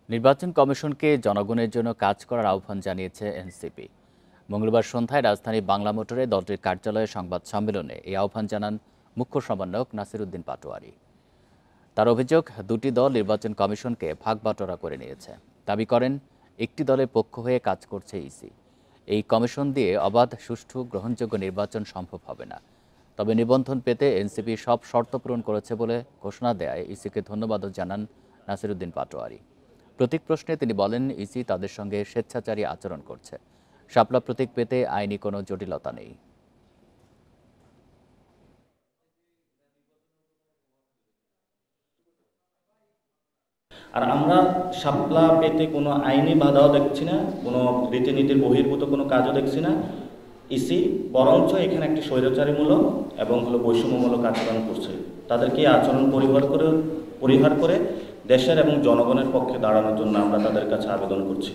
নির্বাচন কমিশনকে জনগণের জন্য কাজ করার আহ্বান জানিয়েছে এনসিপি। মঙ্গলবার সন্ধ্যায় রাজধানী বাংলা মোটরে দলটির কার্যালয়ে সংবাদ সম্মেলনে এই আহ্বান জানান মুখ্য সমন্বয়ক নাসির উদ্দিন পাটোয়ারি। তার অভিযোগ, দুটি দল নির্বাচন কমিশনকে ভাগবাটোয়ারা করে নিয়েছে। দাবি করেন, একটি দলের পক্ষ হয়ে কাজ করছে ইসি। এই কমিশন দিয়ে অবাধ, সুষ্ঠু, গ্রহণযোগ্য নির্বাচন সম্ভব হবে না। তবে নিবন্ধন পেতে এনসিপি সব শর্ত পূরণ করেছে বলে ঘোষণা দেয় ইসিকে ধন্যবাদও জানান নাসির উদ্দিন পাটোয়ারি। প্রতীক প্রশ্নে তিনি বলেন, ইসি তাদের সঙ্গে স্বেচ্ছাচারী আচরণ করছে। শাপলা প্রতীক পেতে আইনি কোনো জটিলতা নেই। আর আমরা শাপলা পেতে কোনো আইনি বাধাও দেখছি না, কোনো রীতিনীতির বহির্ভূত কোনো কাজও দেখছি না। ইসি বরঞ্চ এখানে একটি স্বৈরাচারীমূলক এবং বৈষম্যমূলক আচরণ করছে। তাদেরকে এই আচরণ পরিহার করে দেশের এবং জনগণের পক্ষে দাঁড়ানোর জন্য আমরা তাদের কাছে আবেদন করছি।